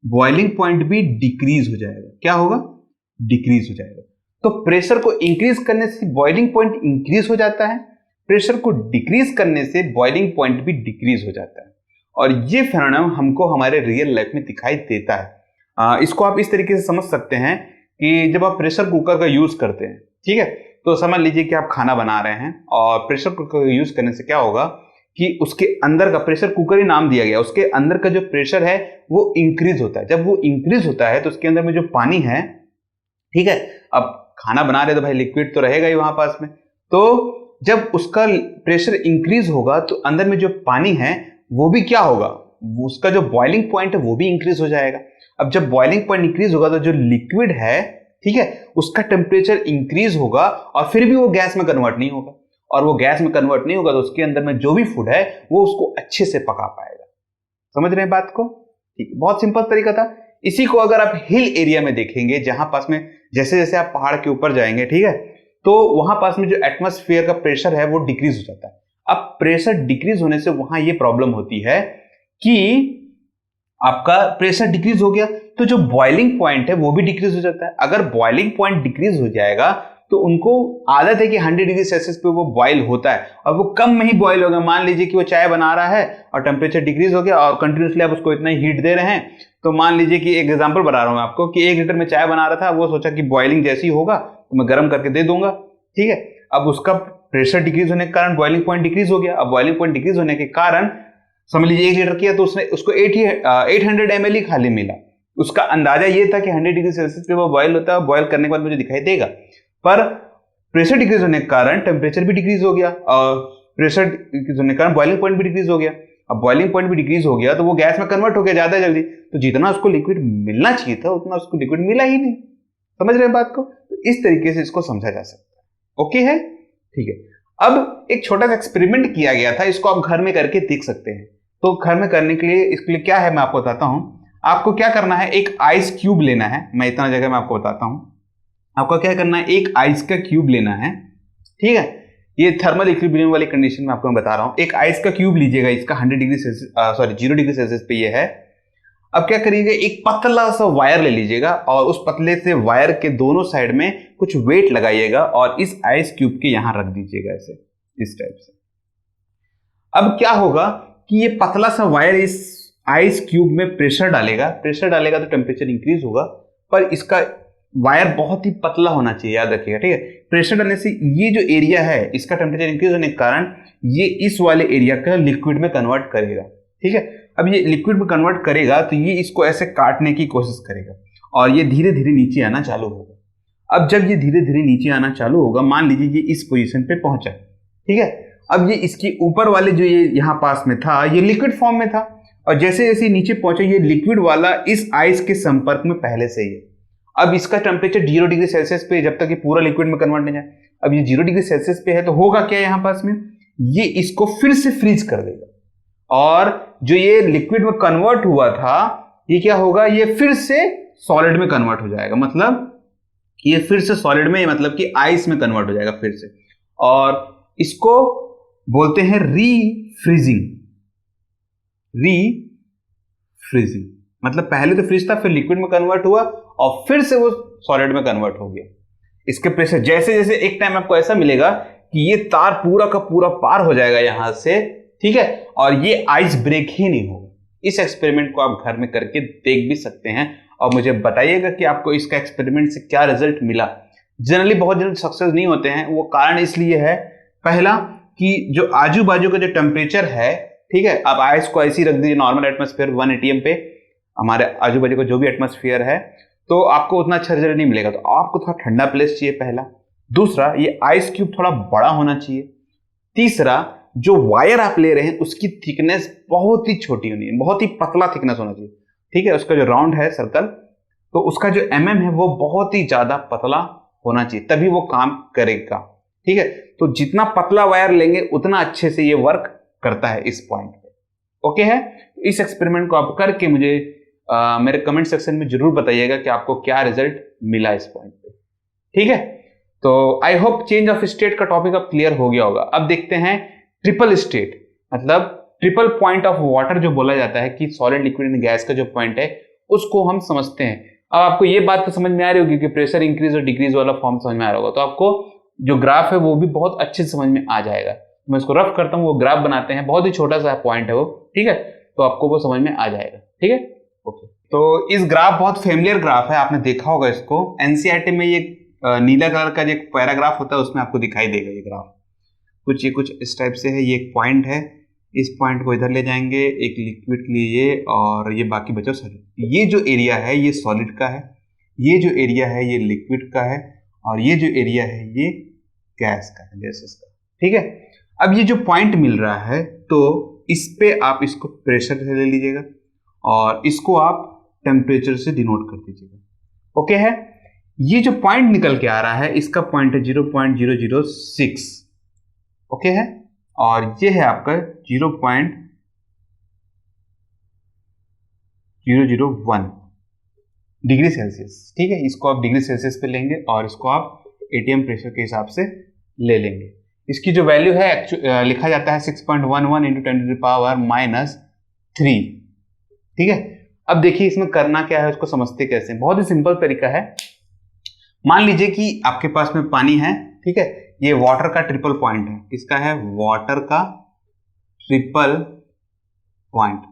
बॉइलिंग पॉइंट भी डिक्रीज हो जाएगा। क्या होगा, डिक्रीज हो जाएगा। तो प्रेशर को इंक्रीज करने से बॉइलिंग पॉइंट इंक्रीज हो जाता है, प्रेशर को डिक्रीज करने से बॉइलिंग पॉइंट भी डिक्रीज हो जाता है, और ये फेनोमेनन हमको हमारे रियल लाइफ में दिखाई देता है। इसको आप इस तरीके से समझ सकते हैं कि जब आप प्रेशर कुकर का यूज करते हैं, ठीक है, तो समझ लीजिए कि आप खाना बना रहे हैं, और प्रेशर कुकर का यूज करने से क्या होगा कि उसके अंदर का प्रेशर कुकर ही नाम दिया गया, उसके अंदर का जो प्रेशर है वो इंक्रीज होता है। जब वो इंक्रीज होता है तो उसके अंदर में जो पानी है, ठीक है, अब खाना बना रहे तो भाई लिक्विड तो रहेगा ही वहां पास में, तो जब उसका प्रेशर इंक्रीज होगा तो अंदर में जो पानी है वो भी क्या होगा, उसका जो बॉइलिंग पॉइंट है वो भी इंक्रीज हो जाएगा। अब जब बॉइलिंग पॉइंट इंक्रीज होगा तो जो लिक्विड है, ठीक है, उसका टेम्परेचर इंक्रीज होगा और फिर भी वो गैस में कन्वर्ट नहीं होगा, और वो गैस में कन्वर्ट नहीं होगा तो उसके अंदर में जो भी फूड है वो उसको अच्छे से पका पाएगा। समझ रहे हैं बात को? ठीक है, बहुत सिंपल तरीका था। इसी को अगर आप हिल एरिया में देखेंगे, जहां पास में जैसे जैसे आप पहाड़ के ऊपर जाएंगे, ठीक है, तो वहां पास में जो एटमॉस्फेयर का प्रेशर है वो डिक्रीज हो जाता है। अब प्रेशर डिक्रीज होने से वहां ये प्रॉब्लम होती है कि आपका प्रेशर डिक्रीज हो गया तो जो बॉइलिंग पॉइंट है वो भी डिक्रीज हो जाता है। अगर बॉइलिंग पॉइंट डिक्रीज हो जाएगा तो उनको आदत है कि 100 डिग्री सेल्सियस पे वो बॉइल होता है, और वो कम में ही बॉइल होगा। मान लीजिए कि वो चाय बना रहा है और टेम्परेचर डिक्रीज हो गया और कंटिन्यूसली आप उसको इतना हीट दे रहे हैं, तो मान लीजिए कि एक एग्जांपल बता रहा हूं मैं आपको कि 1 लीटर में चाय बना रहा था, वो सोचा कि बॉइलिंग जैसी होगा तो मैं गर्म करके दे दूंगा, ठीक है। अब उसका प्रेशर डिक्रीज होने के कारण बॉइलिंग पॉइंट डिक्रीज हो गया। अब बॉइलिंग पॉइंट डिक्रीज होने के कारण समझ लीजिए 1 लीटर किया तो उसने उसको 800 ml ही खाली मिला। उसका अंदाजा ये था कि 100 डिग्री सेल्सियस पे वो बॉयल होता है, बॉयल करने के बाद मुझे दिखाई देगा, पर प्रेशर डिक्रीज होने के कारण टेम्परेचर भी डिक्रीज हो गया और प्रेशर डिक्रीज होने के कारण बॉइलिंग पॉइंट भी डिक्रीज हो गया। अब बॉइलिंग पॉइंट भी डिक्रीज हो गया तो वो गैस में कन्वर्ट हो गया ज्यादा जल्दी, तो जितना उसको लिक्विड मिलना चाहिए था उतना उसको लिक्विड मिला ही नहीं। समझ रहे हैं बात को? तो इस तरीके से इसको समझा जा सकता है। ओके है, ठीक है। अब एक छोटा सा एक्सपेरिमेंट किया गया था, इसको आप घर में करके देख सकते हैं। तो घर में करने के लिए इसके लिए क्या है मैं आपको बताता हूं। आपको क्या करना है, एक आइस क्यूब लेना है। मैं इतना जगह मैं आपको बताता हूं। आपको क्या करना है, एक आइस का क्यूब लेना है, ठीक है। ये थर्मल इक्विलिब्रियम वाली कंडीशन में आपको मैं बता रहा हूं। एक आइस का क्यूब लीजिएगा, इसका 100 डिग्री सेल्सियस 0 डिग्री सेल्सियस पे ये है। अब क्या करिएगा, एक पतला सा वायर ले लीजिएगा और उस पतले से वायर के दोनों साइड में कुछ वेट लगाइएगा और इस आइस क्यूब के यहां रख दीजिएगा ऐसे, इस टाइप से। अब क्या होगा कि ये पतला सा वायर इस आइस क्यूब में प्रेशर डालेगा तो टेम्परेचर इंक्रीज होगा, पर इसका वायर बहुत ही पतला होना चाहिए, याद रखिएगा, ठीक है। प्रेशर डालने से ये जो एरिया है इसका टेम्परेचर इंक्रीज होने के कारण ये इस वाले एरिया का लिक्विड में कन्वर्ट करेगा, ठीक है। अब ये लिक्विड में कन्वर्ट करेगा तो ये इसको ऐसे काटने की कोशिश करेगा और ये धीरे धीरे नीचे आना चालू होगा। अब जब ये धीरे धीरे नीचे आना चालू होगा, मान लीजिए ये इस पोजीशन पे पहुंचा, ठीक है। अब ये इसके ऊपर वाले जो ये यहाँ पास में था ये लिक्विड फॉर्म में था, और जैसे जैसे नीचे पहुंचा ये लिक्विड वाला इस आइस के संपर्क में पहले से ही है। अब इसका टेम्परेचर 0 डिग्री सेल्सियस पे, जब तक ये पूरा लिक्विड में कन्वर्ट नहीं जाए, अब ये 0 डिग्री सेल्सियस पे है तो होगा क्या यहाँ पास में, ये इसको फिर से फ्रीज कर देगा और जो ये लिक्विड में कन्वर्ट हुआ था ये क्या होगा, ये फिर से सॉलिड में कन्वर्ट हो जाएगा। मतलब ये फिर से सॉलिड में, मतलब कि आइस में कन्वर्ट हो जाएगा फिर से, और इसको बोलते हैं रीफ्रीजिंग। मतलब पहले तो फ्रीज था, फिर लिक्विड में कन्वर्ट हुआ और फिर से वो सॉलिड में कन्वर्ट हो गया। इसके प्रेशर जैसे जैसे एक टाइम आपको ऐसा मिलेगा कि ये तार पूरा का पूरा पार हो जाएगा यहां से, ठीक है, और ये आइस ब्रेक ही नहीं होगा। इस एक्सपेरिमेंट को आप घर में करके देख भी सकते हैं और मुझे बताइएगा कि आपको इसका एक्सपेरिमेंट से क्या रिजल्ट मिला। जनरली बहुत जल्द सक्सेस नहीं होते हैं, वो कारण इसलिए है, पहला कि जो आजू बाजू का जो टेम्परेचर है, ठीक है, आप आइस को ऐसी रख दीजिए नॉर्मल एटमॉस्फेयर 1 atm पे, हमारे आजू बाजू का जो भी एटमॉस्फेयर है, तो आपको उतना अच्छा रिजल्ट नहीं मिलेगा। तो आपको थोड़ा ठंडा प्लेस चाहिए पहला। दूसरा, ये आइस क्यूब थोड़ा बड़ा होना चाहिए। तीसरा, जो वायर आप ले रहे हैं उसकी थिकनेस बहुत ही छोटी होनी है, बहुत ही पतला थिकनेस होना चाहिए, ठीक है। उसका जो राउंड है सर्कल, तो उसका जो है वो बहुत ही ज्यादा पतला होना चाहिए, तभी वो काम करेगा, ठीक है। तो जितना पतला वायर लेंगे उतना अच्छे से ये वर्क करता है इस पॉइंट पे। ओके है, इस एक्सपेरिमेंट को आप करके मुझे मेरे कमेंट सेक्शन में जरूर बताइएगा कि आपको क्या रिजल्ट मिला इस पॉइंट पे, ठीक है। तो I hope change of state का टॉपिक अब क्लियर हो गया होगा। अब देखते हैं ट्रिपल स्टेट, मतलब ट्रिपल पॉइंट ऑफ वाटर जो बोला जाता है कि सॉलिड, लिक्विड एंड गैस का जो पॉइंट है उसको हम समझते हैं। अब आपको ये बात तो समझ में आ रही होगी कि प्रेशर इंक्रीज और डिक्रीज वाला फॉर्म समझ में आ रहा होगा, तो आपको जो ग्राफ है वो भी बहुत अच्छे से समझ में आ जाएगा। मैं इसको रफ करता हूँ, वो ग्राफ बनाते हैं, बहुत ही छोटा सा पॉइंट है वो, ठीक है, तो आपको वो समझ में आ जाएगा, ठीक है। ओके, तो इस ग्राफ बहुत फेमिलियर ग्राफ है, आपने देखा होगा इसको, एनसीईआरटी में ये नीला कलर का जो एक पैराग्राफ होता है उसमें आपको दिखाई देगा ये ग्राफ। कुछ इस टाइप से है, ये एक पॉइंट है, इस पॉइंट को इधर ले जाएंगे, एक लिक्विड के लिए ये, और ये बाकी बचा सॉलिड। ये जो एरिया है ये सॉलिड का है, ये जो एरिया है ये लिक्विड का है, और ये जो एरिया है ये गैस का है, गैसेस का। ठीक है, अब ये जो पॉइंट मिल रहा है तो इस पे आप इसको प्रेशर से ले लीजिएगा और इसको आप टेम्परेचर से डिनोट कर दीजिएगा। ओके है, ये जो पॉइंट निकल के आ रहा है इसका पॉइंट है 0.006। ओके है, और ये है आपका 0.001 डिग्री सेल्सियस। ठीक है, इसको आप डिग्री सेल्सियस पे लेंगे और इसको आप एटीएम प्रेशर के हिसाब से ले लेंगे। इसकी जो वैल्यू है लिखा जाता है 6.11 × 10⁻³ ठीक है। अब देखिए इसमें करना क्या है, उसको समझते कैसे। बहुत ही सिंपल तरीका है। मान लीजिए कि आपके पास में पानी है, ठीक है, ये वाटर का ट्रिपल पॉइंट है। किसका है? वाटर का ट्रिपल पॉइंट।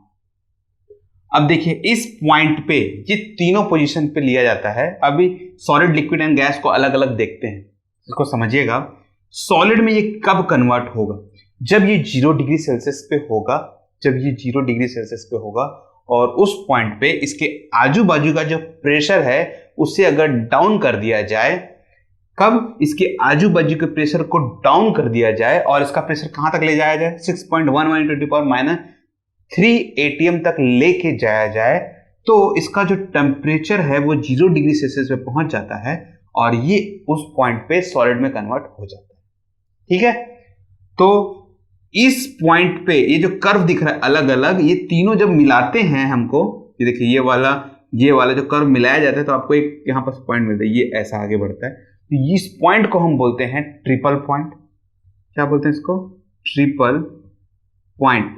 अब देखिए इस पॉइंट पे ये तीनों पोजीशन पे लिया जाता है। अभी सॉलिड, लिक्विड एंड गैस को अलग अलग देखते हैं, इसको समझिएगा। सॉलिड में ये कब कन्वर्ट होगा? जब ये 0 डिग्री सेल्सियस पे होगा, जब ये 0 डिग्री सेल्सियस पे होगा और उस पॉइंट पे इसके आजू बाजू का जो प्रेशर है उसे अगर डाउन कर दिया जाए, कब इसके आजू बाजू के प्रेशर को डाउन कर दिया जाए और इसका प्रेशर कहां तक ले जाया जाए? 6.11 × 10⁻³ atm तक लेके जाया जाए, तो इसका जो टेम्परेचर है वो 0 डिग्री सेल्सियस पे पहुंच जाता है और ये उस पॉइंट पे सॉलिड में कन्वर्ट हो जाता है। ठीक है, तो इस पॉइंट पे ये जो कर्व दिख रहा है अलग अलग, ये तीनों जब मिलाते हैं हमको, ये देखिए ये वाला जो कर्व मिलाया जाता है तो आपको एक यहाँ पर पॉइंट मिलता है, ये ऐसा आगे बढ़ता है। तो इस पॉइंट को हम बोलते हैं ट्रिपल पॉइंट। क्या बोलते हैं इसको? Triple point.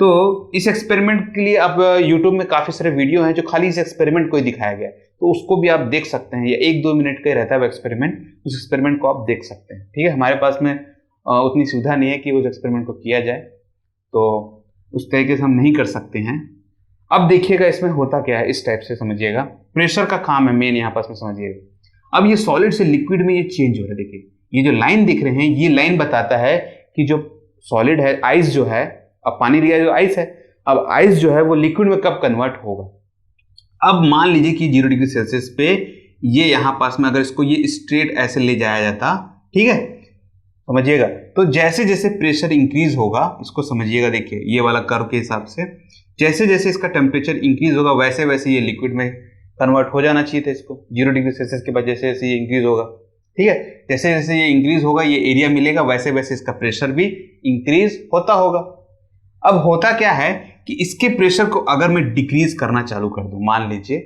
तो इस एक्सपेरिमेंट के लिए अब YouTube में काफी सारे वीडियो हैं जो खाली इस एक्सपेरिमेंट को ही दिखाया गया है, तो उसको भी आप देख सकते हैं। ये 1-2 मिनट का ही रहता है वो एक्सपेरिमेंट, उस एक्सपेरिमेंट को आप देख सकते हैं। ठीक है, हमारे पास में उतनी सुविधा नहीं है कि उस एक्सपेरिमेंट को किया जाए, तो उस तरीके से हम नहीं कर सकते हैं। अब देखिएगा इसमें होता क्या है, इस टाइप से समझिएगा। प्रेशर का काम है मेन यहाँ पास में, समझिएगा। अब ये सॉलिड से लिक्विड में ये चेंज हो रहा है। देखिए ये जो लाइन दिख रहे हैं, ये लाइन बताता है कि जो सॉलिड है, आइस जो है, अब पानी लिया जो आइस है, अब आइस जो है वो लिक्विड में कब कन्वर्ट होगा। अब मान लीजिए कि 0 डिग्री सेल्सियस पे ये यहाँ पास में अगर इसको ये स्ट्रेट ऐसे ले जाया जाता, ठीक है, समझिएगा, तो जैसे जैसे प्रेशर इंक्रीज होगा, इसको समझिएगा, देखिए ये वाला कर्व के हिसाब से जैसे जैसे इसका टेम्परेचर इंक्रीज होगा वैसे वैसे ये लिक्विड में कन्वर्ट हो जाना चाहिए था इसको। 0 डिग्री सेल्सियस के बाद जैसे जैसे ये इंक्रीज होगा, ठीक है, जैसे जैसे ये इंक्रीज होगा, ये एरिया मिलेगा, वैसे वैसे इसका प्रेशर भी इंक्रीज होता होगा। अब होता क्या है कि इसके प्रेशर को अगर मैं डिक्रीज करना चालू कर दूं, मान लीजिए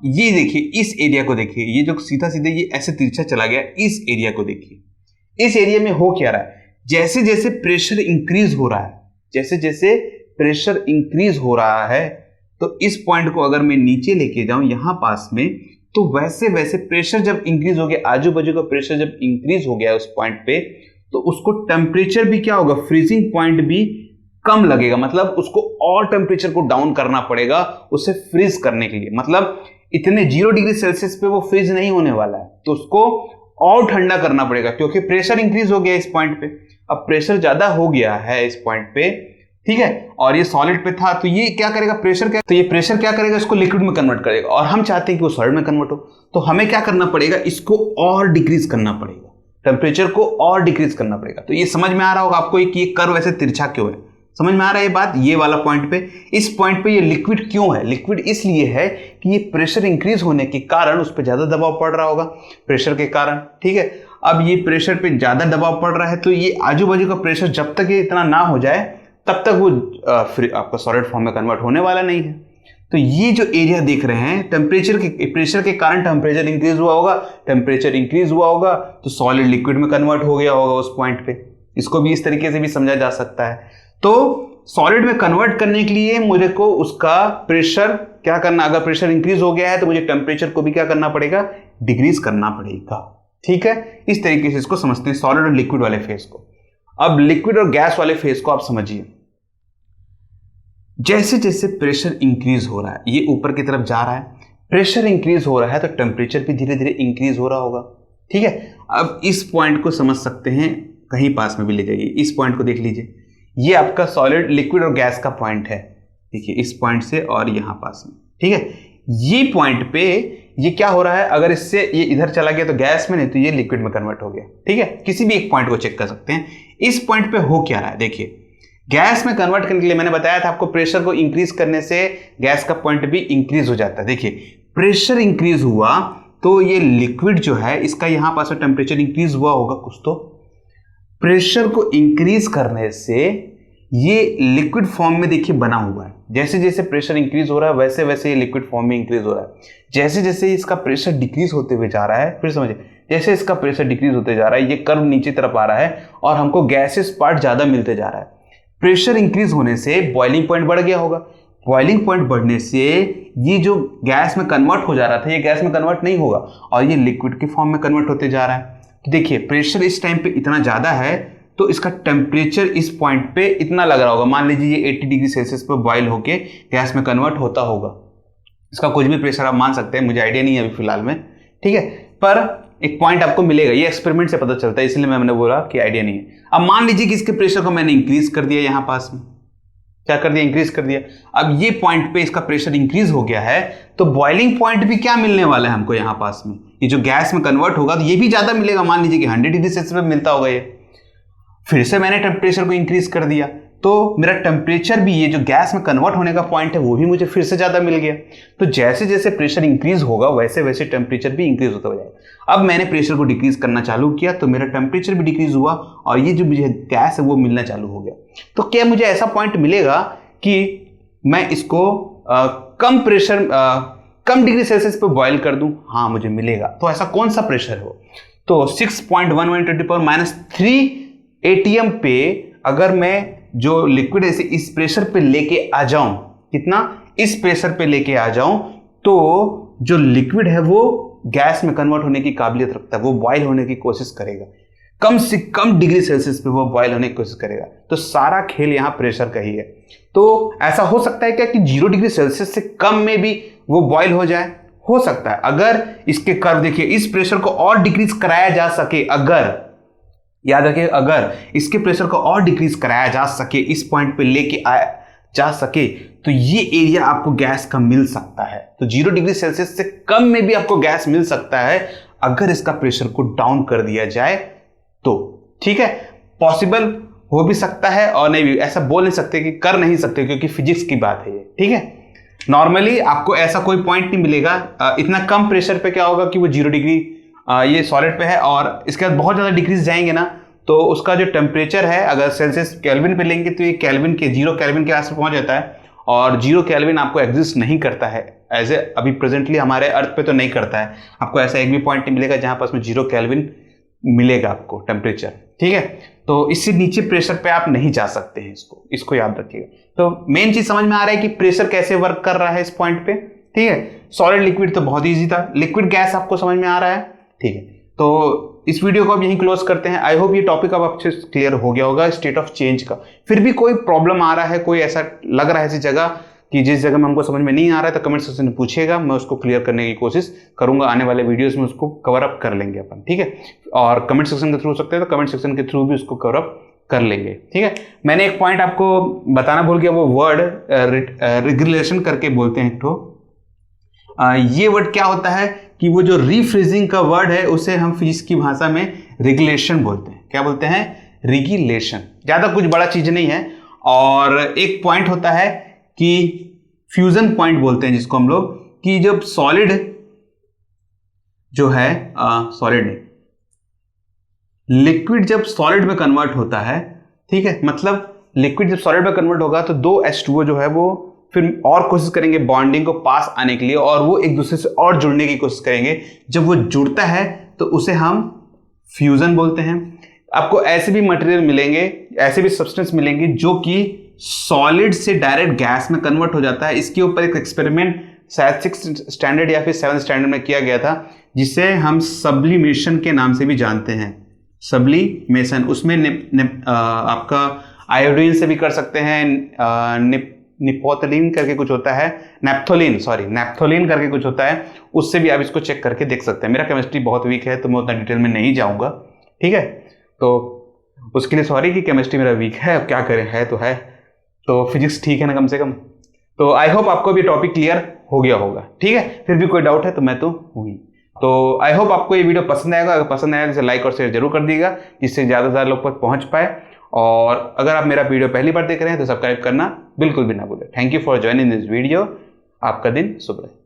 ये देखिए, इस एरिया को देखिए, ये जो सीधा सीधे ये ऐसे तिरछा चला गया, इस एरिया को देखिए। इस एरिया में हो क्या रहा है? जैसे जैसे प्रेशर इंक्रीज हो रहा है, जैसे जैसे प्रेशर इंक्रीज हो रहा है, तो इस पॉइंट को अगर मैं नीचे लेके जाऊं यहां पास में, तो वैसे वैसे प्रेशर जब इंक्रीज हो गया, आजू बाजू का प्रेशर जब इंक्रीज हो गया उस पॉइंट पे, तो उसको टेम्परेचर भी क्या होगा, फ्रीजिंग पॉइंट भी कम लगेगा। मतलब उसको और टेम्परेचर को डाउन करना पड़ेगा उसे फ्रीज करने के लिए। मतलब इतने 0 डिग्री सेल्सियस पे वो फ्रीज नहीं होने वाला है, तो उसको और ठंडा करना पड़ेगा, क्योंकि प्रेशर इंक्रीज हो गया इस पॉइंट पे। अब प्रेशर ज्यादा हो गया है इस पॉइंट पे, ठीक है, और ये सॉलिड पे था, तो ये क्या करेगा, प्रेशर क्या, तो ये प्रेशर क्या करेगा, इसको लिक्विड में कन्वर्ट करेगा, और हम चाहते हैं कि वो सॉलिड में कन्वर्ट हो, तो हमें क्या करना पड़ेगा, इसको और डिक्रीज करना पड़ेगा, टेम्परेचर को और डिक्रीज करना पड़ेगा। तो ये समझ में आ रहा होगा आपको कि ये कर्व ऐसे तिरछा क्यों है, समझ में आ रहा है ये बात। ये वाला पॉइंट पे, इस पॉइंट पे ये लिक्विड क्यों है? लिक्विड इसलिए है कि ये प्रेशर इंक्रीज होने के कारण उस पर ज्यादा दबाव पड़ रहा होगा, प्रेशर के कारण, ठीक है। अब ये प्रेशर पे ज्यादा दबाव पड़ रहा है, तो ये आजू बाजू का प्रेशर जब तक ये इतना ना हो जाए तब तक वो आपका सॉलिड फॉर्म में कन्वर्ट होने वाला नहीं है। तो ये जो एरिया देख रहे हैं, टेम्परेचर के, प्रेशर के कारण टेम्परेचर इंक्रीज हुआ होगा, टेम्परेचर इंक्रीज हुआ होगा तो सॉलिड लिक्विड में कन्वर्ट हो गया होगा उस पॉइंट पे। इसको भी इस तरीके से भी समझा जा सकता है। तो सॉलिड में कन्वर्ट करने के लिए मुझे को उसका प्रेशर क्या करना, अगर प्रेशर इंक्रीज हो गया है तो मुझे टेम्परेचर को भी क्या करना पड़ेगा, डिक्रीज करना पड़ेगा। ठीक है, इस तरीके से इसको समझते हैं सॉलिड और लिक्विड वाले फेज को। अब लिक्विड और गैस वाले फेज को आप समझिए। जैसे जैसे प्रेशर इंक्रीज हो रहा है, ये ऊपर की तरफ जा रहा है, प्रेशर इंक्रीज हो रहा है तो टेम्परेचर भी धीरे धीरे इंक्रीज हो रहा होगा। ठीक है, अब इस पॉइंट को समझ सकते हैं, कहीं पास में भी ले जाइए, इस पॉइंट को देख लीजिए, ये आपका सॉलिड, लिक्विड और गैस का पॉइंट है। देखिए इस पॉइंट से और यहाँ पास में, ठीक है। ये पॉइंट पे ये क्या हो रहा है, अगर इससे ये इधर चला गया तो गैस में, नहीं तो ये लिक्विड में कन्वर्ट हो गया, ठीक है। किसी भी एक पॉइंट को चेक कर सकते हैं। इस पॉइंट पे हो क्या रहा है, देखिए गैस में कन्वर्ट करने के लिए मैंने बताया था आपको, प्रेशर को इंक्रीज करने से गैस का पॉइंट भी इंक्रीज हो जाता है। देखिए प्रेशर इंक्रीज हुआ तो ये लिक्विड जो है इसका यहां पास टेम्परेचर इंक्रीज हुआ होगा कुछ, तो प्रेशर को इंक्रीज करने से ये लिक्विड फॉर्म में देखिए बना हुआ है। जैसे जैसे प्रेशर इंक्रीज हो रहा है वैसे वैसे ये लिक्विड फॉर्म में इंक्रीज हो रहा है। जैसे जैसे इसका प्रेशर डिक्रीज होते हुए जा रहा है, फिर समझिए, जैसे इसका प्रेशर डिक्रीज होते जा रहा है, ये कर्व नीचे तरफ आ रहा है और हमको गैसेस पार्ट ज्यादा मिलते जा रहा है। प्रेशर इंक्रीज होने से बॉइलिंग पॉइंट बढ़ गया होगा। बॉइलिंग पॉइंट बढ़ने से ये जो गैस में कन्वर्ट हो जा रहा था ये गैस में कन्वर्ट नहीं होगा और ये लिक्विड के फॉर्म में कन्वर्ट होते जा रहा है। देखिए प्रेशर इस टाइम पे इतना ज्यादा है तो इसका टेम्परेचर इस पॉइंट पे इतना लग रहा होगा। मान लीजिए ये 80 डिग्री सेल्सियस पे बॉयल होके गैस में कन्वर्ट होता होगा। इसका कुछ भी प्रेशर आप मान सकते हैं, मुझे आइडिया नहीं है अभी फिलहाल में, ठीक है। पर एक पॉइंट आपको मिलेगा, ये एक्सपेरिमेंट से पता चलता है, इसलिए मैंने बोला कि आइडिया नहीं है। अब मान लीजिए कि इसके प्रेशर को मैंने इंक्रीज कर दिया, यहां पास में क्या कर दिया, इंक्रीज कर दिया। अब ये पॉइंट पे इसका प्रेशर इंक्रीज हो गया है तो बॉइलिंग पॉइंट भी क्या मिलने वाला है हमको यहां पास में, ये जो गैस में कन्वर्ट होगा तो ये भी ज्यादा मिलेगा। मान लीजिए कि 100 डिग्री सेल्सियस में मिलता होगा ये, फिर से मैंने टेम्परेचर को इंक्रीज कर दिया तो मेरा टेम्परेचर भी, ये जो गैस में कन्वर्ट होने का पॉइंट है वो भी मुझे फिर से ज्यादा मिल गया। तो जैसे जैसे प्रेशर इंक्रीज होगा वैसे वैसे टेम्परेचर भी इंक्रीज होता जाएगा। अब मैंने प्रेशर को डिक्रीज करना चालू किया तो मेरा टेम्परेचर भी डिक्रीज हुआ और ये जो मुझे गैस है वो मिलना चालू हो गया। तो क्या मुझे ऐसा पॉइंट मिलेगा कि मैं इसको कम डिग्री सेल्सियस पे बॉयल कर दूं? हाँ मुझे मिलेगा। तो ऐसा कौन सा प्रेशर है वो? तो 6.11 × 10⁻³ ATM पे अगर मैं जो लिक्विड है इस प्रेशर पे लेके आ जाऊं, कितना, इस प्रेशर पे लेके आ जाऊं, तो जो लिक्विड है वो गैस में कन्वर्ट होने की काबिलियत रखता है, वो बॉयल होने की कोशिश करेगा, कम से कम डिग्री सेल्सियस पे वो बॉयल होने की कोशिश करेगा। तो सारा खेल यहां प्रेशर का ही है। तो ऐसा हो सकता है क्या कि 0 डिग्री सेल्सियस से कम में भी वो बॉयल हो जाए? हो सकता है, अगर इसके कर्व देखिए, इस प्रेशर को और डिक्रीज कराया जा सके, अगर याद रखिए, अगर इसके प्रेशर को और डिक्रीज कराया जा सके, इस पॉइंट पे लेके आया जा सके, तो ये एरिया आपको गैस का मिल सकता है। तो 0 डिग्री सेल्सियस से कम में भी आपको गैस मिल सकता है अगर इसका प्रेशर को डाउन कर दिया जाए तो, ठीक है। पॉसिबल हो भी सकता है और नहीं भी, ऐसा बोल नहीं सकते कि कर नहीं सकते, क्योंकि फिजिक्स की बात है ये, ठीक है। नॉर्मली आपको ऐसा कोई पॉइंट नहीं मिलेगा। इतना कम प्रेशर पे क्या होगा कि वो 0 डिग्री ये सॉलिड पे है और इसके बाद बहुत ज्यादा डिक्रीज जाएंगे ना, तो उसका जो टेम्परेचर है अगर सेल्सियस केल्विन पे लेंगे तो ये केल्विन के 0 केल्विन के आसपास पहुंच जाता है और 0 केल्विन आपको एग्जिस्ट नहीं करता है एज ए, अभी प्रेजेंटली हमारे अर्थ पे तो नहीं करता है। आपको ऐसा एक भी पॉइंट नहीं मिलेगा जहां पास में 0 केल्विन मिलेगा आपको टेम्परेचर, ठीक है। तो इससे नीचे प्रेशर पे आप नहीं जा सकते हैं, इसको याद रखिएगा। तो मेन चीज समझ में आ रहा है कि प्रेशर कैसे वर्क कर रहा है इस पॉइंट पे, ठीक है। सॉलिड लिक्विड तो बहुत ईजी था, लिक्विड गैस आपको समझ में आ रहा है, ठीक है। तो इस वीडियो को अब यहीं क्लोज करते हैं। आई होप ये टॉपिक अब अच्छे से क्लियर हो गया होगा स्टेट ऑफ चेंज का। फिर भी कोई प्रॉब्लम आ रहा है, कोई ऐसा लग रहा है ऐसी जगह कि जिस जगह में हमको समझ में नहीं आ रहा है, तो कमेंट सेक्शन में पूछिएगा, मैं उसको क्लियर करने की कोशिश करूंगा। आने वाले वीडियोस में उसको कवर अप कर लेंगे अपन, ठीक है। और कमेंट सेक्शन के थ्रू हो सकते हैं तो कमेंट सेक्शन के थ्रू भी उसको कवर अप कर लेंगे, ठीक है। मैंने एक पॉइंट आपको बताना भूल गया, वो वर्ड रेगुलेशन करके बोलते हैं एक ठो। ये वर्ड क्या होता है कि वो जो रीफ्रीजिंग का वर्ड है उसे हम फिजिक्स की भाषा में रेगुलेशन बोलते हैं। क्या बोलते हैं? रेगुलेशन। ज्यादा कुछ बड़ा चीज नहीं है। और एक पॉइंट होता है कि फ्यूजन पॉइंट बोलते हैं जिसको हम लोग, कि जब सॉलिड जो है सॉलिड नहीं, लिक्विड जब सॉलिड में कन्वर्ट होता है, ठीक है, मतलब लिक्विड जब सॉलिड में कन्वर्ट होगा तो 2 H2O जो है वो फिर और कोशिश करेंगे बॉन्डिंग को पास आने के लिए और वो एक दूसरे से और जुड़ने की कोशिश करेंगे। जब वो जुड़ता है तो उसे हम फ्यूजन बोलते हैं। आपको ऐसे भी मटेरियल मिलेंगे, ऐसे भी सब्सटेंस मिलेंगे जो कि सॉलिड से डायरेक्ट गैस में कन्वर्ट हो जाता है। इसके ऊपर एक एक्सपेरिमेंट शायद 6th स्टैंडर्ड या फिर 7th स्टैंडर्ड में किया गया था, जिसे हम सब्लिमेशन के नाम से भी जानते हैं। सब्लिमेशन, उसमें आपका आयोडीन से भी कर सकते हैं, निपोथलीन करके कुछ होता है, नैप्थोलीन करके कुछ होता है, उससे भी आप इसको चेक करके देख सकते हैं। मेरा केमिस्ट्री बहुत वीक है तो मैं उतना डिटेल में नहीं जाऊंगा, ठीक है। तो उसके लिए सॉरी कि केमिस्ट्री मेरा वीक है, अब क्या करें, है तो है। तो फिजिक्स ठीक है ना कम से कम। तो आई होप आपको भी टॉपिक क्लियर हो गया होगा, ठीक है। फिर भी कोई डाउट है तो मैं तो हूँ ही। तो आई होप आपको ये वीडियो पसंद आएगा। अगर पसंद आया तो इसे लाइक और शेयर जरूर कर दीजिएगा, जिससे ज़्यादा से ज़्यादा लोग तक पहुँच पाए। और अगर आप मेरा वीडियो पहली बार देख रहे हैं तो सब्सक्राइब करना बिल्कुल भी ना भूलें। Thank you for joining this video. आपका दिन शुभ रहे।